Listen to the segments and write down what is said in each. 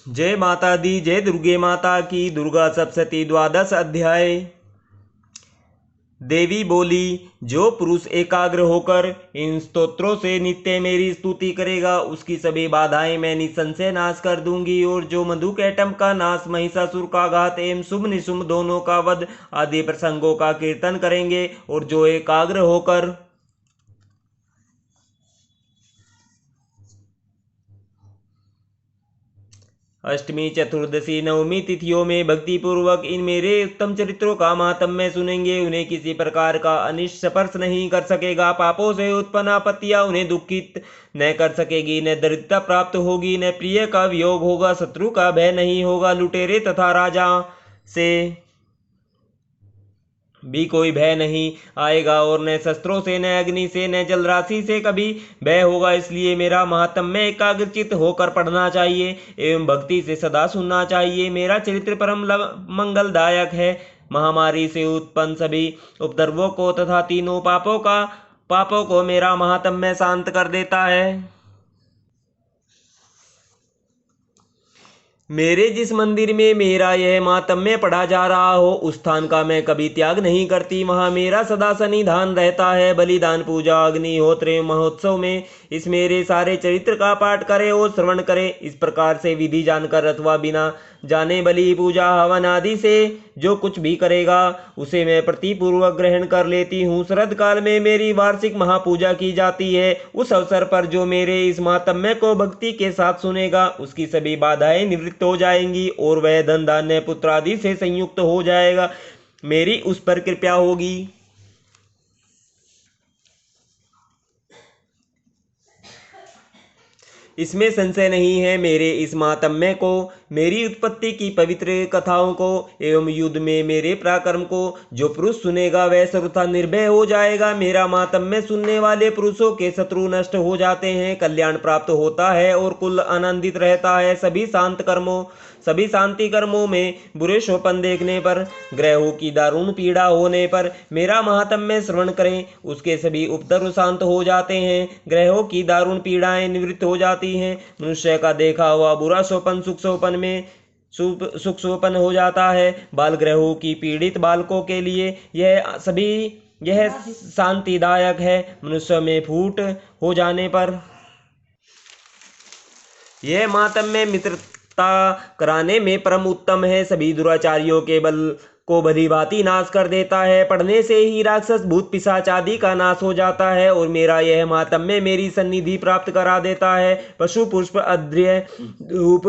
जय माता दी, जय दुर्गे माता की। दुर्गा सप्तशती द्वादश अध्याय। देवी बोली, जो पुरुष एकाग्र होकर इन स्तोत्रों से नित्य मेरी स्तुति करेगा उसकी सभी बाधाएं मैं निसंशय नाश कर दूंगी। और जो मधुकैटभ का नाश, महिषासुर का घात एवं शुभ निशुभ दोनों का वध आदि प्रसंगों का कीर्तन करेंगे, और जो एकाग्र होकर अष्टमी, चतुर्दशी, नवमी तिथियों में भक्ति पूर्वक इन मेरे उत्तम चरित्रों का महात्म्य सुनेंगे, उन्हें किसी प्रकार का अनिष्ट स्पर्श नहीं कर सकेगा। पापों से उत्पन्न आपत्तियां उन्हें दुखित न कर सकेगी, न दरिद्रता प्राप्त होगी, न प्रिय का वियोग होगा, शत्रु का भय नहीं होगा, लुटेरे तथा राजा से भी कोई भय नहीं आएगा, और न शस्त्रों से, न अग्नि से, न जल राशि से कभी भय होगा। इसलिए मेरा महात्म्य एकाग्रचित होकर पढ़ना चाहिए एवं भक्ति से सदा सुनना चाहिए। मेरा चरित्र परम मंगलदायक है। महामारी से उत्पन्न सभी उपद्रवों को तथा तीनों पापों को मेरा महात्म्य शांत कर देता है। मेरे जिस मंदिर में मेरा यह महात्म्य पढ़ा जा रहा हो, उस स्थान का मैं कभी त्याग नहीं करती। वहाँ मेरा सदा सन्निधान रहता है। बलिदान, पूजा, अग्निहोत्र, महोत्सव में इस मेरे सारे चरित्र का पाठ करे और श्रवण करे। इस प्रकार से विधि जानकर अथवा बिना जाने बलि, पूजा, हवन आदि से जो कुछ भी करेगा उसे मैं प्रतिपूर्वक ग्रहण कर लेती हूँ। शरद काल में मेरी वार्षिक महापूजा की जाती है। उस अवसर पर जो मेरे इस महात्म्य को भक्ति के साथ सुनेगा उसकी सभी बाधाएं निवृत्त हो जाएंगी और वह धन, धान्य, पुत्र आदि से संयुक्त हो जाएगा। मेरी उस पर कृपा होगी। इसमें संशय नहीं है। मेरे इस महात्म्य को, मेरी उत्पत्ति की पवित्र कथाओं को एवं युद्ध में मेरे पराक्रम को जो पुरुष सुनेगा वह सर्वथा निर्भय हो जाएगा। मेरा महात्म्य सुनने वाले पुरुषों के शत्रु नष्ट हो जाते हैं, कल्याण प्राप्त होता है और कुल आनंदित रहता है। सभी शांति कर्मों में बुरे स्वप्न देखने पर, ग्रहों की दारुण पीड़ा होने पर मेरा महात्म्य श्रवण करें, उसके सभी उपद्रव शांत हो जाते हैं। ग्रहों की दारुण पीड़ाएं निवृत्त हो जाती हैं। मनुष्य का देखा हुआ बुरा स्वप्न सुख स्वप्न हो जाता है। बाल ग्रहों की पीड़ित बालकों के लिए यह शांतिदायक है। मनुष्य में फूट हो जाने पर यह महात्म्य मित्रता कराने में परम उत्तम है। सभी दुराचारियों के बल को भली भांति नाश कर देता है। पढ़ने से ही राक्षस, भूत, पिशाच आदि का नाश हो जाता है। और मेरा यह महात्म्य मेरी सन्निधि प्राप्त करा देता है। पशु, पुष्प, अद्रव्य, धूप,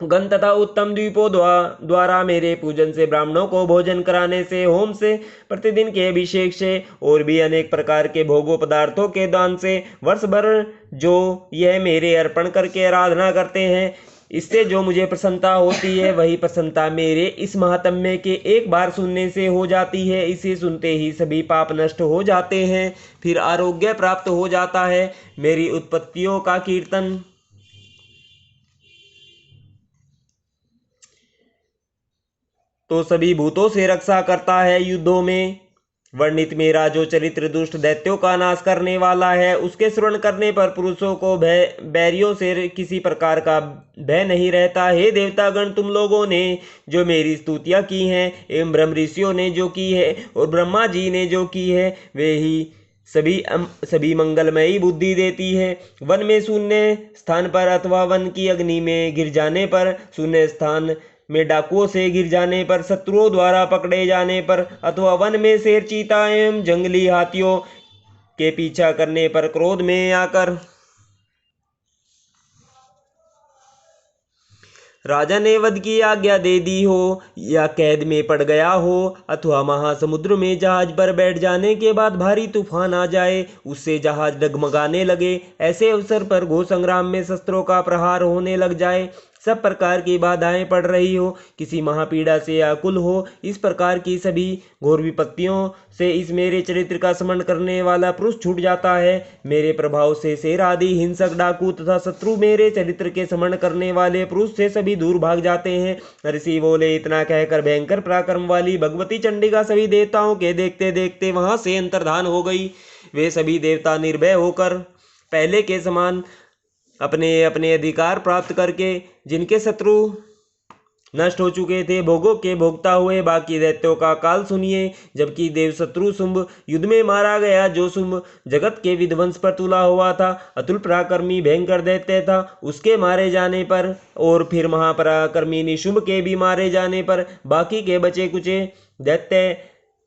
गंध तथा उत्तम द्वीपों द्वारा मेरे पूजन से, ब्राह्मणों को भोजन कराने से, होम से, प्रतिदिन के अभिषेक से और भी अनेक प्रकार के भोगों पदार्थों के दान से वर्ष भर जो यह मेरे अर्पण करके आराधना करते हैं, इससे जो मुझे प्रसन्नता होती है वही प्रसन्नता मेरे इस महात्म्य के एक बार सुनने से हो जाती है। इसे सुनते ही सभी पाप नष्ट हो जाते हैं, फिर आरोग्य प्राप्त हो जाता है। मेरी उत्पत्तियों का कीर्तन तो सभी भूतों से रक्षा करता है। युद्धों में वर्णित मेरा जो चरित्र दुष्ट दैत्यों का नाश करने वाला है, उसके श्रवण करने पर पुरुषों को बैरियों से किसी प्रकार का भय नहीं रहता। हे देवतागण, तुम लोगों ने जो मेरी स्तुतियां की हैं एवं ब्रह्म ऋषियों ने जो की है और ब्रह्मा जी ने जो की है, वे ही सभी मंगलमयी बुद्धि देती है। वन में शून्य स्थान पर अथवा वन की अग्नि में गिर जाने पर, शून्य स्थान में डाकुओं से गिर जाने पर, शत्रुओं द्वारा पकड़े जाने पर, अथवा वन में शेर, चीता एवं जंगली हाथियों के पीछा करने पर, क्रोध में आकर राजा ने वध की आज्ञा दे दी हो, या कैद में पड़ गया हो, अथवा महासमुद्र में जहाज पर बैठ जाने के बाद भारी तूफान आ जाए, उससे जहाज डगमगाने लगे, ऐसे अवसर पर घोर संग्राम में शस्त्रों का प्रहार होने लग जाए, सब प्रकार की बाधाएं पड़ रही हो, किसी महापीड़ा से आकुल हो, इस प्रकार की सभी घोर विपत्तियों से इस मेरे चरित्र का स्मरण करने वाला पुरुष छूट जाता है। मेरे प्रभाव से शेर आदि हिंसक, डाकू तथा शत्रु मेरे चरित्र के स्मरण करने वाले पुरुष से सभी दूर भाग जाते हैं। ऋषि बोले, इतना कहकर भयंकर पराक्रम वाली भगवती चंडिका सभी देवताओं के देखते देखते वहां से अंतर्धान हो गई। वे सभी देवता निर्भय होकर पहले के समान अपने अपने अधिकार प्राप्त करके जिनके शत्रु नष्ट हो चुके थे, भोगों के भोगता हुए बाकी दैत्यों का काल सुनिए। जबकि देवशत्रु शुंभ युद्ध में मारा गया, जो शुंभ जगत के विध्वंस पर तुला हुआ था, अतुल पराक्रमी भयंकर दैत्य था, उसके मारे जाने पर और फिर महापराक्रमी निशुंभ के भी मारे जाने पर बाकी के बचे कुचे दैत्य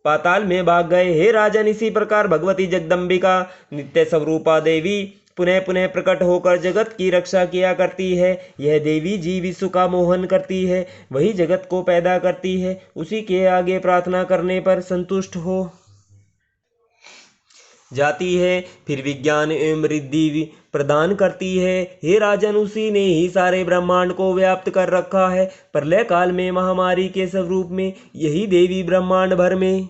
पाताल में भाग गए। हे राजन, इसी प्रकार भगवती जगदम्बिका नित्य स्वरूपा देवी पुनः पुनः प्रकट होकर जगत की रक्षा किया करती है। यह देवी जी विश्व का मोहन करती है, वही जगत को पैदा करती है, उसी के आगे प्रार्थना करने पर संतुष्ट हो जाती है, फिर विज्ञान एवं रिद्धि प्रदान करती है। हे राजन, उसी ने ही सारे ब्रह्मांड को व्याप्त कर रखा है। प्रलय काल में महामारी के स्वरूप में यही देवी ब्रह्मांड भर में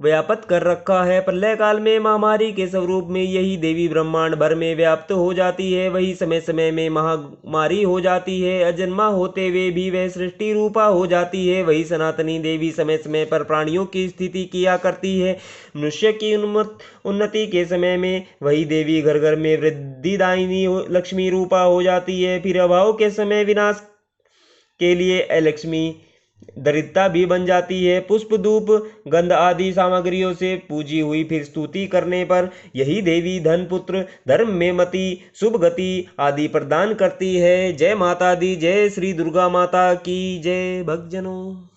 व्याप्त कर रखा है। प्रलय काल में महामारी के स्वरूप में यही देवी ब्रह्मांड भर में व्याप्त हो जाती है, वही समय समय में महामारी हो जाती है। अजन्मा होते हुए भी वह सृष्टि रूपा हो जाती है, वही सनातनी देवी समय समय पर प्राणियों की स्थिति किया करती है। मनुष्य की उन्नति के समय में वही देवी घर घर में वृद्धिदायिनी लक्ष्मी रूपा हो जाती है, फिर अभाव के समय विनाश के लिए अलक्ष्मी दरिद्रता भी बन जाती है। पुष्प धूप गंध आदि सामग्रियों से पूजी हुई फिर स्तुति करने पर यही देवी धन पुत्र धर्म में मति शुभ गति आदि प्रदान करती है। जय माता दी, जय श्री दुर्गा माता की जय। भक्तजनों।